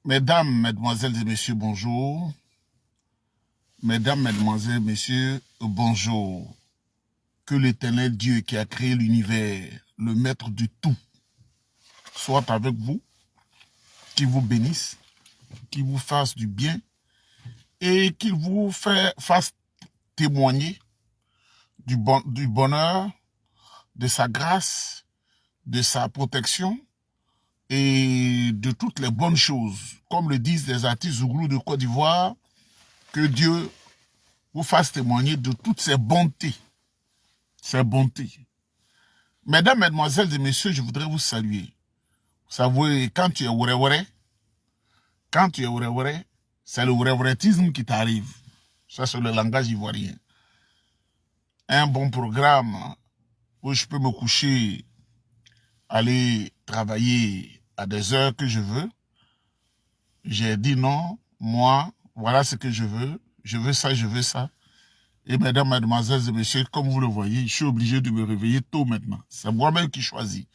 Mesdames, mesdemoiselles et messieurs, bonjour. Mesdames, mesdemoiselles, messieurs, bonjour. Que l'Éternel Dieu qui a créé l'univers, le maître du tout, soit avec vous, qu'il vous bénisse, qu'il vous fasse du bien et qu'il vous fasse témoigner du bonheur, de sa grâce, de sa protection et de toutes les bonnes choses. Comme le disent les artistes Zouglou de Côte d'Ivoire, que Dieu vous fasse témoigner de toutes ses bontés. Ses bontés. Mesdames, mesdemoiselles et messieurs, je voudrais vous saluer. Vous savez, quand tu es ouréouéré, c'est le ouréourétisme qui t'arrive. Ça, c'est le langage ivoirien. Un bon programme où je peux me coucher, aller travailler à des heures que je veux. J'ai dit non, moi, voilà ce que je veux ça, je veux ça. Et mesdames, mademoiselles et messieurs, comme vous le voyez, je suis obligé de me réveiller tôt maintenant. C'est moi-même qui choisis.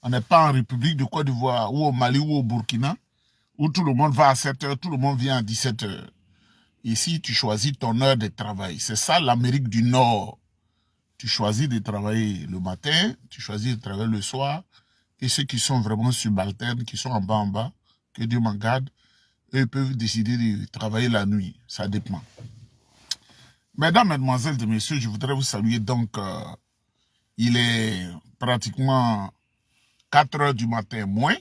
On n'est pas en République de Côte d'Ivoire, ou au Mali, ou au Burkina, où tout le monde va à 7 heures, tout le monde vient à 17 heures. Ici, tu choisis ton heure de travail. C'est ça l'Amérique du Nord. Tu choisis de travailler le matin, tu choisis de travailler le soir, et ceux qui sont vraiment subalternes, qui sont en bas, que Dieu m'en garde, eux peuvent décider de travailler la nuit. Ça dépend. Mesdames, mesdemoiselles et messieurs, je voudrais vous saluer. Donc, il est pratiquement 4 heures du matin moins.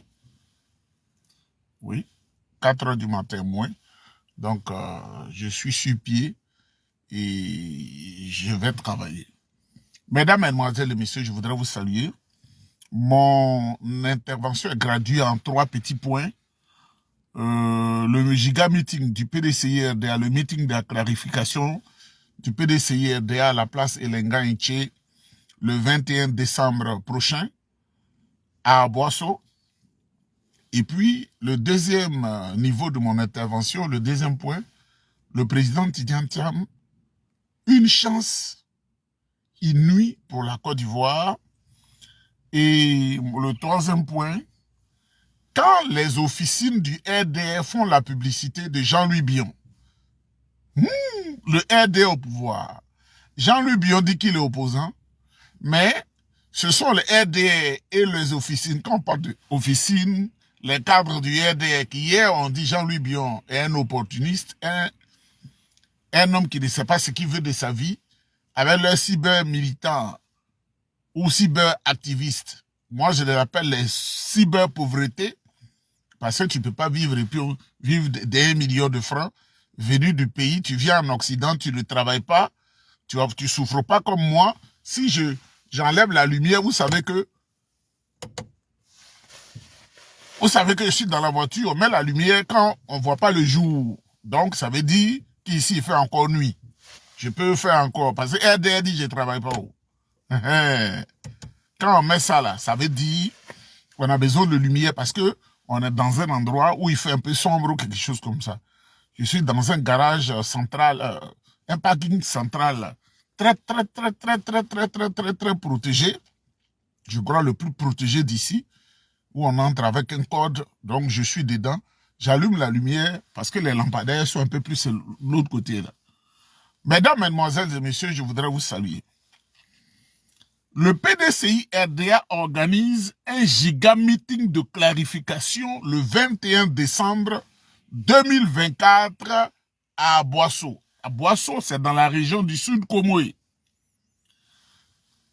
Oui, 4 heures du matin moins. Donc, je suis sur pied et je vais travailler. Mesdames, mesdemoiselles et messieurs, je voudrais vous saluer. Mon intervention est graduée en 3 petits points. Le giga meeting du PDCI-RDA, le meeting de la clarification du PDCI-RDA à la place Elenga Inche le 21 décembre prochain à Boasso. Et puis, le deuxième niveau de mon intervention, le deuxième point, le président Tidjane Thiam, une chance inouïe pour la Côte d'Ivoire. Et le troisième point, quand les officines du RDR font la publicité de Jean-Louis Bion, le RDR au pouvoir, Jean-Louis Bion dit qu'il est opposant, mais ce sont les RDR et les officines, quand on parle d'officines, les cadres du RDR qui hier ont dit Jean-Louis Bion est un opportuniste, un homme qui ne sait pas ce qu'il veut de sa vie, avec leurs cyber-militants ou cyber-activistes. Moi, je les appelle les cyber-pauvretés, parce que tu ne peux pas vivre et puis vivre d'1 million de francs, venu du pays, tu viens en Occident, tu ne travailles pas, tu ne souffres pas comme moi. Si j'enlève la lumière, vous savez que je suis dans la voiture, on met la lumière quand on ne voit pas le jour. Donc, ça veut dire qu'ici, il fait encore nuit. Je peux faire encore, parce que RDR dit je ne travaille pas. Quand on met ça là, ça veut dire qu'on a besoin de lumière parce que on est dans un endroit où il fait un peu sombre ou quelque chose comme ça. Je suis dans un garage central, un parking central très protégé. Je crois le plus protégé d'ici, où on entre avec un code. Donc, je suis dedans. J'allume la lumière parce que les lampadaires sont un peu plus de l'autre côté là. Mesdames, mesdemoiselles et messieurs, je voudrais vous saluer. Le PDCI-RDA organise un giga meeting de clarification le 21 décembre 2024 à Boasso. À Boasso, c'est dans la région du Sud Comoé.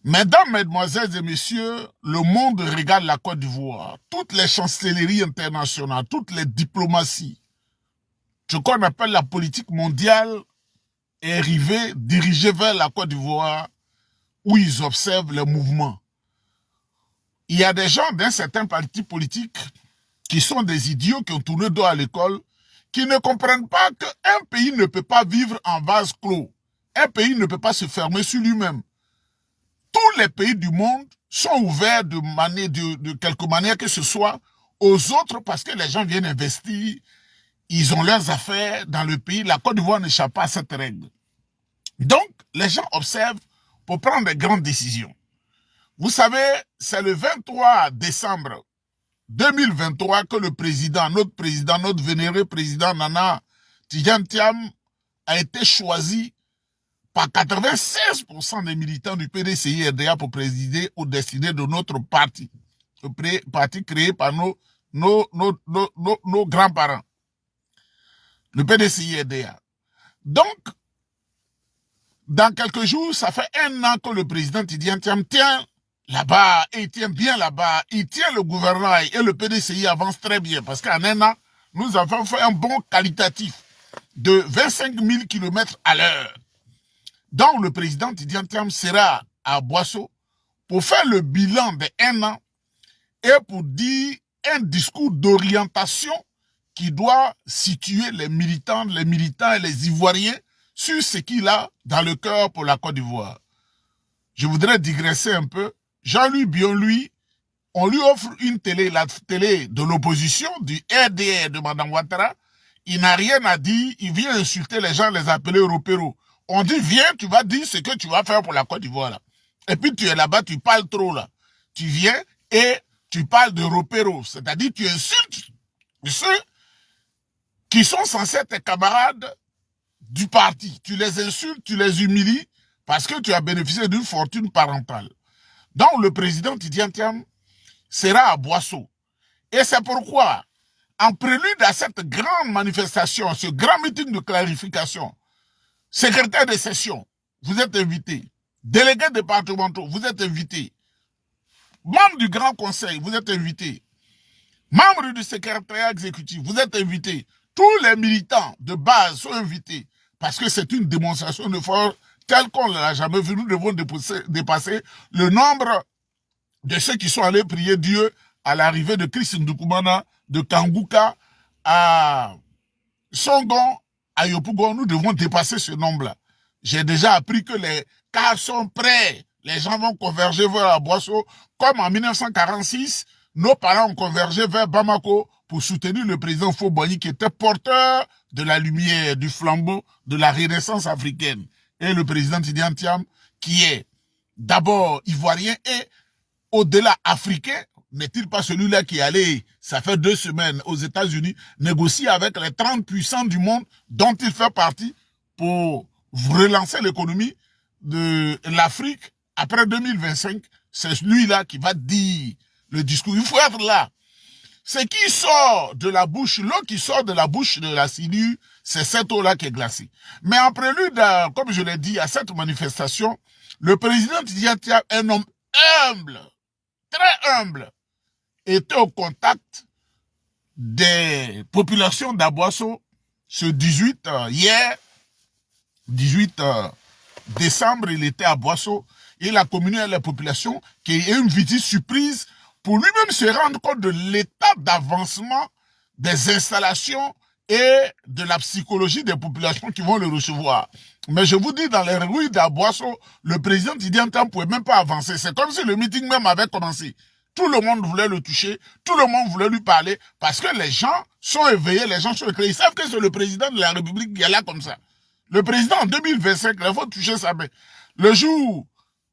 Mesdames, mesdemoiselles et messieurs, le monde regarde la Côte d'Ivoire. Toutes les chancelleries internationales, toutes les diplomaties, ce qu'on appelle la politique mondiale, est arrivée, dirigée vers la Côte d'Ivoire, où ils observent les mouvements. Il y a des gens d'un certain parti politique qui sont des idiots qui ont tourné dos à l'école, qui ne comprennent pas qu'un pays ne peut pas vivre en vase clos. Un pays ne peut pas se fermer sur lui-même. Tous les pays du monde sont ouverts de quelque manière que ce soit aux autres parce que les gens viennent investir, ils ont leurs affaires dans le pays. La Côte d'Ivoire n'échappe pas à cette règle. Donc, les gens observent pour prendre des grandes décisions. Vous savez, c'est le 23 décembre 2023 que le président, notre vénéré président Nana Tidjane Thiam a été choisi par 96% des militants du PDCI-RDA pour présider aux destinées de notre parti. Le parti créé par nos grands-parents. Le PDCI-RDA. Donc, dans quelques jours, ça fait 1 an que le président Tidjane Thiam tient là-bas, et il tient bien là-bas, il tient le gouvernail, et le PDCI avance très bien, parce qu'en 1 an, nous avons fait un bond qualitatif de 25 000 km à l'heure. Donc, le président Tidjane Thiam sera à Boasso pour faire le bilan de 1 an et pour dire un discours d'orientation qui doit situer les militants et les Ivoiriens sur ce qu'il a dans le cœur pour la Côte d'Ivoire. Je voudrais digresser un peu. Jean-Louis Bion-Lui, on lui offre une télé, la télé de l'opposition, du RDR de Mme Ouattara. Il n'a rien à dire, il vient insulter les gens, les appeler européros. On dit, viens, tu vas dire ce que tu vas faire pour la Côte d'Ivoire, là. Et puis tu es là-bas, tu parles trop, là. Tu viens et tu parles d'européros. C'est-à-dire, tu insultes ceux qui sont censés être tes camarades du parti. Tu les insultes, tu les humilies, parce que tu as bénéficié d'une fortune parentale. Donc, le président Tidjane Thiam sera à Boasso. Et c'est pourquoi, en prélude à cette grande manifestation, ce grand meeting de clarification, secrétaire de session, vous êtes invités. Délégués départementaux, vous êtes invités. Membres du Grand Conseil, vous êtes invités. Membres du secrétariat exécutif, vous êtes invités. Tous les militants de base sont invités. Parce que c'est une démonstration de force telle qu'on ne l'a jamais vu. Nous devons dépasser le nombre de ceux qui sont allés prier Dieu à l'arrivée de Chris Ndoukoumana, de Kanguka, à Songon, à Yopougon. Nous devons dépasser ce nombre-là. J'ai déjà appris que les cas sont prêts. Les gens vont converger vers la Boasso. Comme en 1946, nos parents ont convergé vers Bamako pour soutenir le président Faure-Boigny qui était porteur de la lumière, du flambeau de la renaissance africaine. Et le président Tidjane Thiam, qui est d'abord ivoirien et au-delà africain, n'est-il pas celui-là qui est allé, ça fait 2 semaines, aux États-Unis, négocier avec les 30 puissants du monde dont il fait partie pour relancer l'économie de l'Afrique après 2025. C'est lui-là qui va dire le discours. Il faut être là. Ce qui sort de la bouche, l'eau qui sort de la bouche de la cellule, c'est cette eau-là qui est glacée. Mais en prélude, comme je l'ai dit, à cette manifestation, le président Tidjane Thiam, un homme humble, très humble, était au contact des populations d'Aboasso ce 18, hier, 18 décembre, il était à Boasso. Il a communié avec la population qui est une visite surprise pour lui-même se rendre compte de l'état d'avancement des installations et de la psychologie des populations qui vont le recevoir. Mais je vous dis, dans les rues d'Aboasso, le président Tidjane Thiam ne pouvait même pas avancer. C'est comme si le meeting même avait commencé. Tout le monde voulait le toucher, tout le monde voulait lui parler, parce que les gens sont éveillés, les gens sont éclairés. Ils savent que c'est le président de la République qui est là comme ça. Le président, en 2025, il faut toucher sa main. Le jour,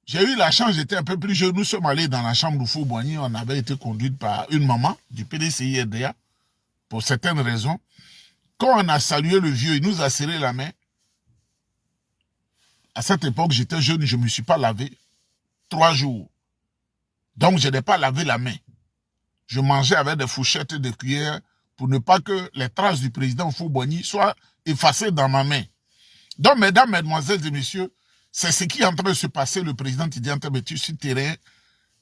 j'ai eu la chance, j'étais un peu plus jeune, nous sommes allés dans la chambre de Faure-Boigny, on avait été conduite par une maman du PDCI-RDA, pour certaines raisons. Quand on a salué le vieux, il nous a serré la main. À cette époque, j'étais jeune, je ne me suis pas lavé 3 jours. Donc, je n'ai pas lavé la main. Je mangeais avec des fourchettes et des cuillères pour ne pas que les traces du président Faure-Boigny soient effacées dans ma main. Donc, mesdames, mesdemoiselles et messieurs, c'est ce qui est en train de se passer. Le président Tidjane Thiam est sur le terrain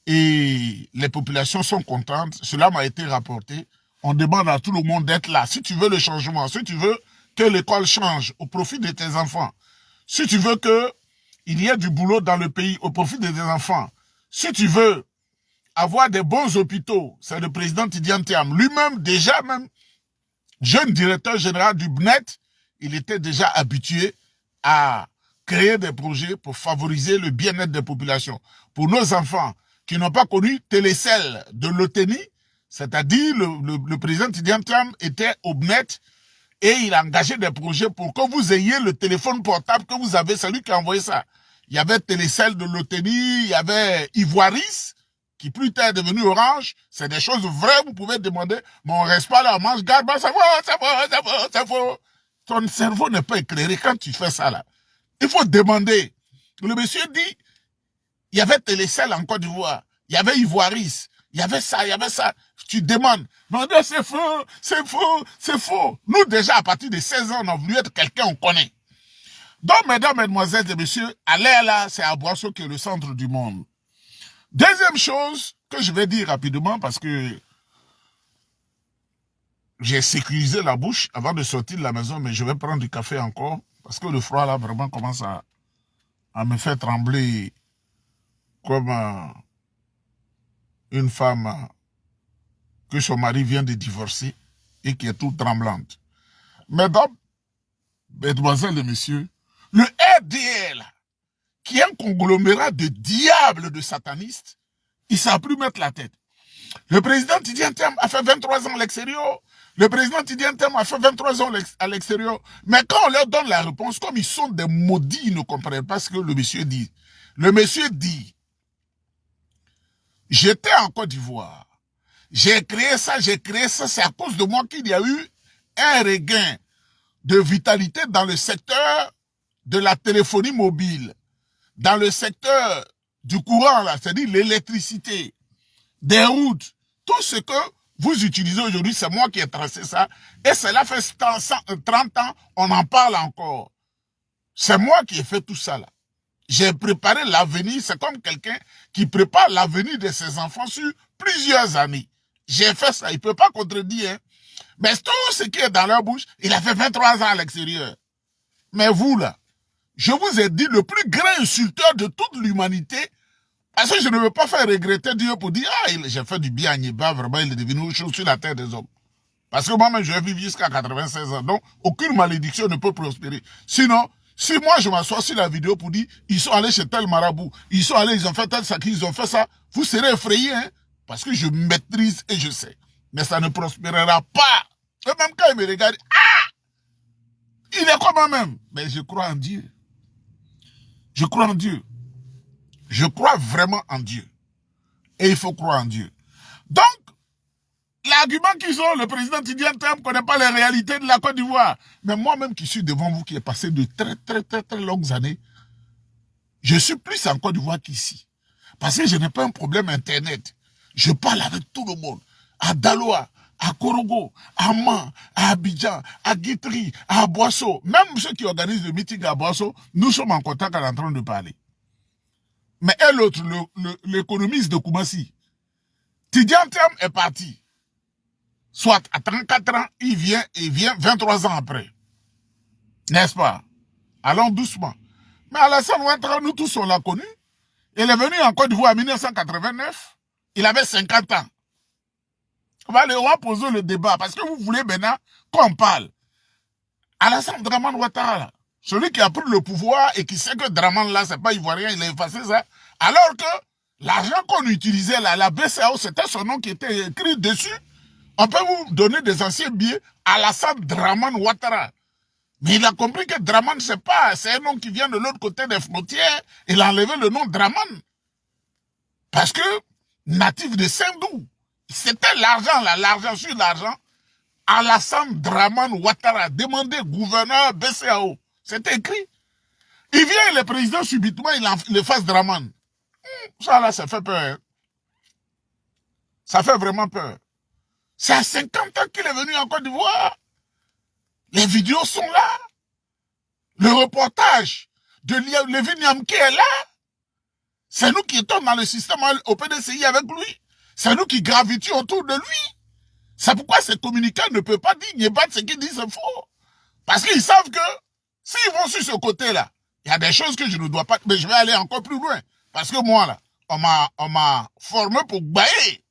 et les populations sont contentes. Cela m'a été rapporté. On demande à tout le monde d'être là. Si tu veux le changement, si tu veux que l'école change au profit de tes enfants, si tu veux qu'il y ait du boulot dans le pays au profit de tes enfants, si tu veux avoir des bons hôpitaux, c'est le président Tidjane Thiam. Lui-même, déjà même, jeune directeur général du BNET, il était déjà habitué à créer des projets pour favoriser le bien-être des populations. Pour nos enfants qui n'ont pas connu Télécel de l'OTENI, c'est-à-dire le président Tidjane Thiam était au BNET et il a engagé des projets pour que vous ayez le téléphone portable que vous avez, c'est lui qui a envoyé ça. Il y avait Télécel de l'OTENI, il y avait Ivoiris, qui plus tard est devenu Orange, c'est des choses vraies, vous pouvez demander, mais on reste pas là, on mange garde, ça va. Ton cerveau n'est pas éclairé quand tu fais ça là. Il faut demander. Le monsieur dit, il y avait Télécel en Côte d'Ivoire, il y avait Ivoiris, il y avait ça. Tu demandes, non, c'est faux, c'est faux, c'est faux. Nous déjà, à partir de 16 ans, on a voulu être quelqu'un qu'on connaît. Donc, mesdames, mesdemoiselles et messieurs, aller là, c'est à Boisseau qui est le centre du monde. Deuxième chose que je vais dire rapidement, parce que j'ai sécurisé la bouche avant de sortir de la maison, mais je vais prendre du café encore, parce que le froid là vraiment commence à me faire trembler comme une femme que son mari vient de divorcer et qui est toute tremblante. Mesdames, mesdemoiselles et messieurs, le RDL, qui est un conglomérat de diables, de satanistes, il ne savent plus mettre la tête. Le président Tidjane Thiam a fait 23 ans à l'extérieur. Le président Tidjane Thiam a fait 23 ans à l'extérieur. Mais quand on leur donne la réponse, comme ils sont des maudits, ils ne comprennent pas ce que le monsieur dit. Le monsieur dit, j'étais en Côte d'Ivoire. J'ai créé ça, c'est à cause de moi qu'il y a eu un regain de vitalité dans le secteur de la téléphonie mobile, dans le secteur du courant, là, c'est-à-dire l'électricité, des routes, tout ce que vous utilisez aujourd'hui, c'est moi qui ai tracé ça, et cela fait 30 ans, on en parle encore. C'est moi qui ai fait tout ça là. J'ai préparé l'avenir, c'est comme quelqu'un qui prépare l'avenir de ses enfants sur plusieurs années. J'ai fait ça, il ne peut pas contredire. Hein. Mais tout ce qui est dans leur bouche, il a fait 23 ans à l'extérieur. Mais vous là, je vous ai dit le plus grand insulteur de toute l'humanité, parce que je ne veux pas faire regretter Dieu pour dire, ah, j'ai fait du bien à Nieba, vraiment, il est devenu chaud sur la terre des hommes. Parce que moi-même, je vais vivre jusqu'à 96 ans. Donc, aucune malédiction ne peut prospérer. Sinon, si moi, je m'assois sur la vidéo pour dire, ils sont allés chez tel marabout, ils sont allés, ils ont fait tel sacrifice, ils ont fait ça, vous serez effrayés, hein, parce que je maîtrise et je sais. Mais ça ne prospérera pas. Et même quand il me regarde, ah, il est comme moi-même. Mais je crois en Dieu. Je crois en Dieu. Je crois vraiment en Dieu. Et il faut croire en Dieu. Donc, l'argument qu'ils ont, le président Tidjane Thiam ne connaît pas les réalités de la Côte d'Ivoire. Mais moi-même qui suis devant vous, qui ai passé de très longues années, je suis plus en Côte d'Ivoire qu'ici. Parce que je n'ai pas un problème Internet. Je parle avec tout le monde. À Daloa, à Korogo, à Man, à Abidjan, à Guitry, à Boisseau. Même ceux qui organisent le meeting à Boisseau, nous sommes en contact en train de parler. Mais et l'autre, l'économiste de Koumassi, Tidjane Thiam est parti. Soit à 34 ans, il vient 23 ans après. N'est-ce pas? Allons doucement. Mais Alassane Ouattara, nous tous on l'a connu. Il est venu en Côte d'Ivoire en 1989. Il avait 50 ans. On va poser le débat parce que vous voulez maintenant qu'on parle. Alassane Dramane Ouattara, là, celui qui a pris le pouvoir et qui sait que Dramane là, c'est pas ivoirien, il a effacé ça. Alors que l'argent qu'on utilisait là, la BCAO, c'était son nom qui était écrit dessus. On peut vous donner des anciens billets Alassane Dramane Ouattara. Mais il a compris que Dramane, c'est un nom qui vient de l'autre côté des frontières. Il a enlevé le nom Dramane. Parce que, natif de Saint-Dou, c'était l'argent là, l'argent sur l'argent. Alassane Dramane Ouattara, demandé gouverneur BCAO. C'est écrit. Il vient, le président, subitement, il efface Dramane. Ça là, ça fait peur. Hein. Ça fait vraiment peur. C'est à 50 ans qu'il est venu en Côte d'Ivoire. Les vidéos sont là. Le reportage de Lévin Niamke est là. C'est nous qui étions dans le système au PDCI avec lui. C'est nous qui gravitions autour de lui. C'est pourquoi ces communicants ne peuvent pas dire Niébat ce qu'ils disent c'est faux. Parce qu'ils savent que s'ils vont sur ce côté-là, il y a des choses que je ne dois pas... Mais je vais aller encore plus loin. Parce que moi, là, on m'a formé pour bailler.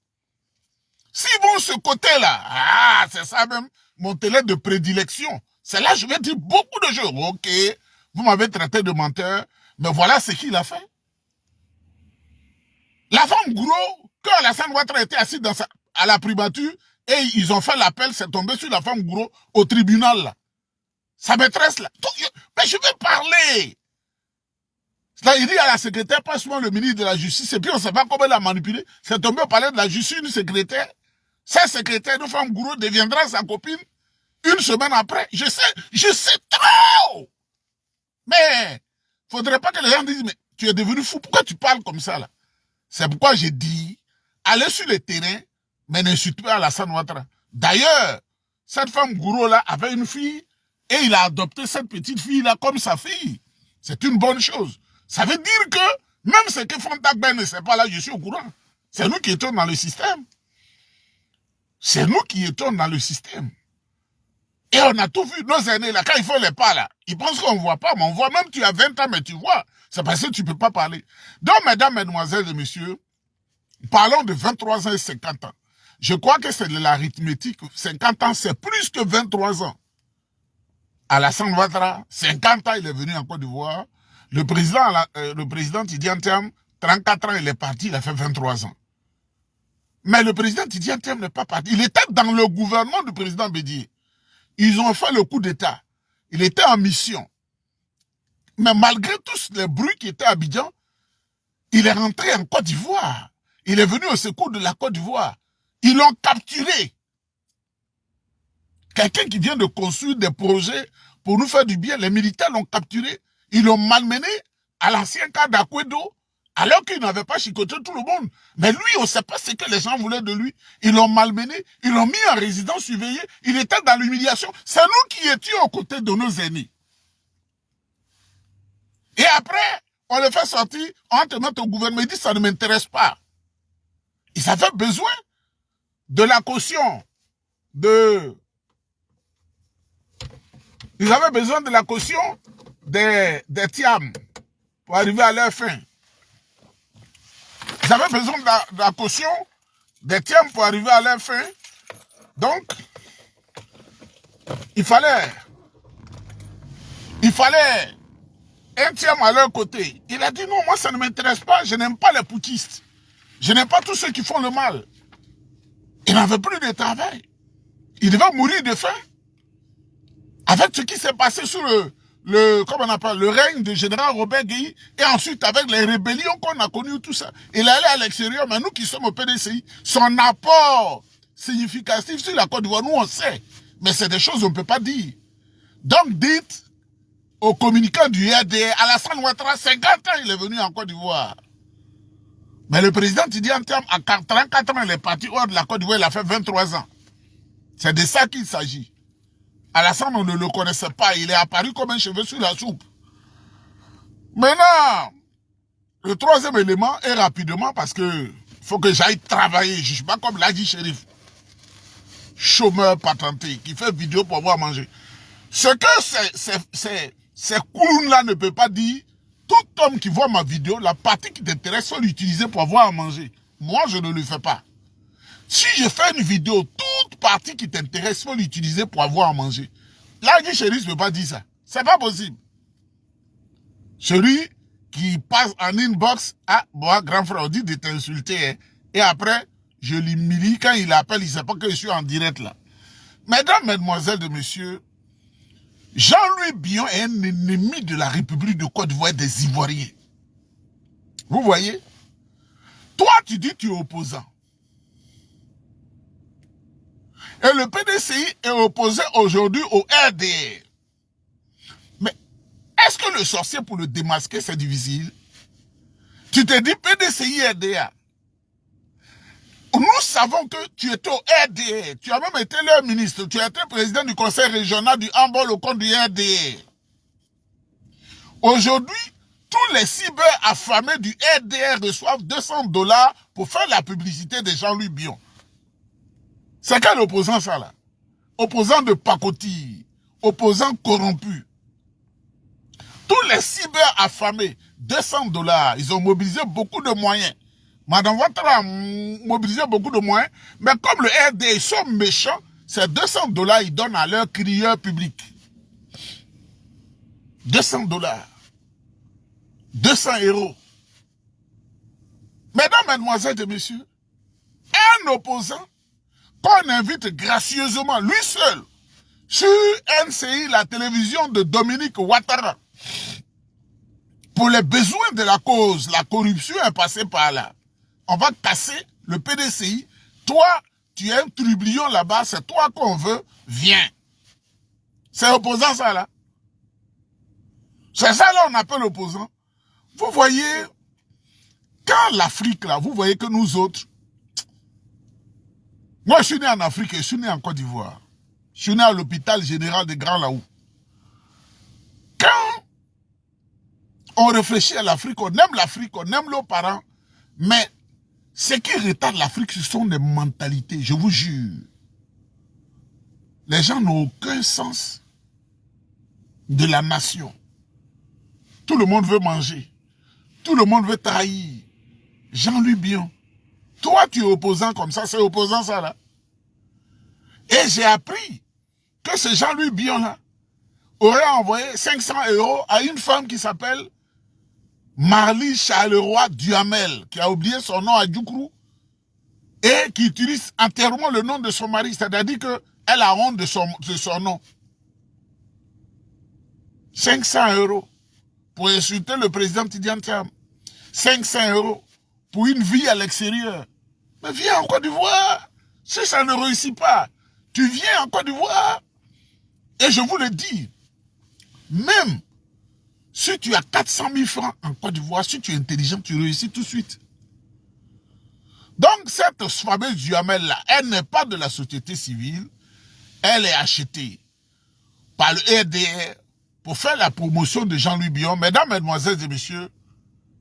S'ils vont ce côté-là, ah, c'est ça même, mon télé de prédilection. C'est là que je vais dire beaucoup de choses. Ok, vous m'avez traité de menteur, mais voilà ce qu'il a fait. La femme gros, quand Alassane Ouattara était assis à la primature, et ils ont fait l'appel, c'est tombé sur la femme gros au tribunal, là. Sa maîtresse, là. Mais je vais parler. Là, il dit à la secrétaire, passe-moi le ministre de la Justice, et puis on ne sait pas comment il a manipulé. C'est tombé au palais de la Justice, une secrétaire. Sa secrétaire, une femme gourou, deviendra sa copine une semaine après. Je sais trop. Mais, faudrait pas que les gens disent, mais tu es devenu fou, pourquoi tu parles comme ça, là? C'est pourquoi j'ai dit, allez sur le terrain, mais n'insultez pas Alassane Ouattara. D'ailleurs, cette femme gourou, là, avait une fille, et il a adopté cette petite fille-là comme sa fille. C'est une bonne chose. Ça veut dire que, même ce que Frontenac Ben ne sait pas là, je suis au courant. C'est nous qui étions dans le système. C'est nous qui étions dans le système. Et on a tout vu, nos aînés là, quand ils font les pas là, ils pensent qu'on ne voit pas, mais on voit, même tu as 20 ans, mais tu vois. C'est parce que tu ne peux pas parler. Donc, mesdames, mesdemoiselles et messieurs, parlons de 23 ans et 50 ans. Je crois que c'est de l'arithmétique. 50 ans, c'est plus que 23 ans. Alassane Ouattara, 50 ans, il est venu en Côte d'Ivoire. Le président Tidiane Thiam, 34 ans, il est parti, il a fait 23 ans. Mais le président Tidiane Thiam n'est pas parti. Il était dans le gouvernement du président Bédié. Ils ont fait le coup d'État. Il était en mission. Mais malgré tous les bruits qui étaient à Abidjan, il est rentré en Côte d'Ivoire. Il est venu au secours de la Côte d'Ivoire. Ils l'ont capturé. Quelqu'un qui vient de construire des projets pour nous faire du bien, les militaires l'ont capturé. Ils l'ont malmené à l'ancien cas d'Akwedo, alors qu'il n'avait pas chicoté tout le monde. Mais lui, on ne sait pas ce que les gens voulaient de lui. Ils l'ont malmené, ils l'ont mis en résidence surveillée. Il était dans l'humiliation. C'est nous qui étions aux côtés de nos aînés. Et après, on le fait sortir, on te met au gouvernement. Il dit, ça ne m'intéresse pas. Ils avaient besoin de la caution Ils avaient besoin de la caution des Thiam pour arriver à leur fin. Ils avaient besoin de la caution des Thiam pour arriver à leur fin. Donc, il fallait un Thiam à leur côté. Il a dit non, moi ça ne m'intéresse pas, je n'aime pas les putschistes. Je n'aime pas tous ceux qui font le mal. Il n'avait plus de travail. Il devait mourir de faim. Avec ce qui s'est passé sous comment on appelle, le règne du général Robert Guéhi, et ensuite avec les rébellions qu'on a connues, tout ça. Il est allé à l'extérieur, mais nous qui sommes au PDCI, son apport significatif sur la Côte d'Ivoire, nous on sait. Mais c'est des choses qu'on ne peut pas dire. Donc dites aux communicants du RDR, Alassane Ouattara, 50 ans, il est venu en Côte d'Ivoire. Mais le président Tidiane Thiam, à 34 ans, il est parti hors de la Côte d'Ivoire, il a fait 23 ans. C'est de ça qu'il s'agit. Alassane, on ne le connaissait pas. Il est apparu comme un cheveu sur la soupe. Maintenant, le troisième élément est rapidement parce que faut que j'aille travailler. Je ne suis pas comme l'a dit Chérif. Chômeur patenté qui fait vidéo pour avoir à manger. Ce que ces clowns-là ne peuvent pas dire, tout homme qui voit ma vidéo, la partie qui t'intéresse, faut l'utiliser pour avoir à manger. Moi, je ne le fais pas. Si je fais une vidéo, toute partie qui t'intéresse, il faut l'utiliser pour avoir à manger. Là, Chéri ne peut pas dire ça. C'est pas possible. Celui qui passe en inbox, ah, moi, grand frère, on dit de t'insulter, hein. Et après, je l'humilie. Quand il appelle, il ne sait pas que je suis en direct là. Mesdames, mesdemoiselles et messieurs, Jean-Louis Billon est un ennemi de la République de Côte d'Ivoire des Ivoiriens. Vous voyez? Toi, tu dis que tu es opposant. Et le PDCI est opposé aujourd'hui au RDR. Mais est-ce que le sorcier pour le démasquer, c'est difficile? Tu te dis PDCI, RDR. Nous savons que tu étais au RDR. Tu as même été leur ministre. Tu as été président du conseil régional du handball au compte du RDR. Aujourd'hui, tous les cyber affamés du RDR reçoivent 200 $ pour faire la publicité de Jean-Louis Billon. C'est quel opposant ça là? Opposant de pacotille, opposant corrompu. Tous les cyber affamés, 200 $, ils ont mobilisé beaucoup de moyens. Madame Ouattara a mobilisé beaucoup de moyens, mais comme le RD, ils sont méchants, ces 200 $, ils donnent à leur crieur public. 200 $. 200 €. Mesdames, mesdemoiselles et messieurs, un opposant qu'on invite gracieusement, lui seul, sur NCI, la télévision de Dominique Ouattara, pour les besoins de la cause, la corruption est passée par là. On va casser le PDCI. Toi, tu es un trublion là-bas, c'est toi qu'on veut, viens. C'est opposant ça là. C'est ça là on appelle opposant. Vous voyez, quand l'Afrique là, vous voyez que nous autres, moi je suis né en Afrique et je suis né en Côte d'Ivoire. Je suis né à l'hôpital général de Grand Laou. Quand on réfléchit à l'Afrique, on aime nos parents, mais ce qui retarde l'Afrique, ce sont des mentalités, je vous jure. Les gens n'ont aucun sens de la nation. Tout le monde veut manger. Tout le monde veut trahir. Jean-Louis Bion. Toi, tu es opposant comme ça, c'est opposant ça là. Et j'ai appris que ce Jean-Louis Bion là aurait envoyé 500 € à une femme qui s'appelle Marly Charleroi Duhamel, qui a oublié son nom à Djoukrou, et qui utilise entièrement le nom de son mari, c'est-à-dire qu'elle a honte de son nom. 500 € pour insulter le président Tidiane Thiam. 500 € pour une vie à l'extérieur. Mais viens en Côte d'Ivoire. Si ça ne réussit pas, tu viens en Côte d'Ivoire. Et je vous le dis, même si tu as 400 000 francs en Côte d'Ivoire, si tu es intelligent, tu réussis tout de suite. Donc cette fameuse Duhamel-là, elle n'est pas de la société civile, elle est achetée par le RDR pour faire la promotion de Jean-Louis Bion. Mesdames, mesdemoiselles et messieurs,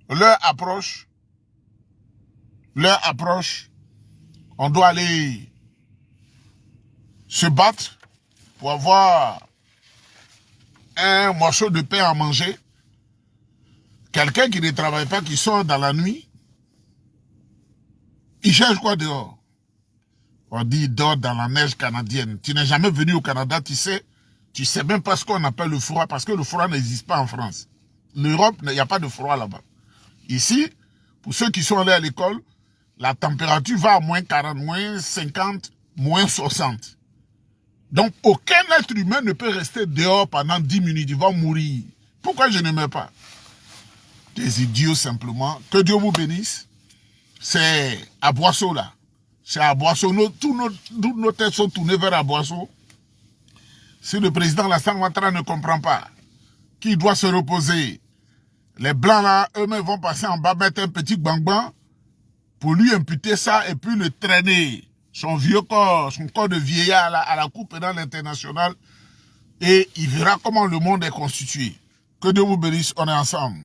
leur approche, on doit aller se battre pour avoir un morceau de pain à manger. Quelqu'un qui ne travaille pas, qui sort dans la nuit, il cherche quoi dehors? On dit il dort dans la neige canadienne. Tu n'es jamais venu au Canada, tu sais même pas ce qu'on appelle le froid, parce que le froid n'existe pas en France. L'Europe, il n'y a pas de froid là-bas. Ici, pour ceux qui sont allés à l'école, la température va à moins 40, moins 50, moins 60. Donc, aucun être humain ne peut rester dehors pendant 10 minutes, il va mourir. Pourquoi je ne meurs pas? Des idiots simplement. Que Dieu vous bénisse. C'est à Boisseau là. C'est à Boisseau. Tous nos têtes sont tournées vers à Boisseau. Si le président Alassane Ouattara ne comprend pas qu'il doit se reposer, les blancs là, eux-mêmes vont passer en bas, mettre un petit bang-bang pour lui imputer ça et puis le traîner. Son vieux corps, son corps de vieillard là, à la Cour pénale internationale. Et il verra comment le monde est constitué. Que Dieu vous bénisse, on est ensemble.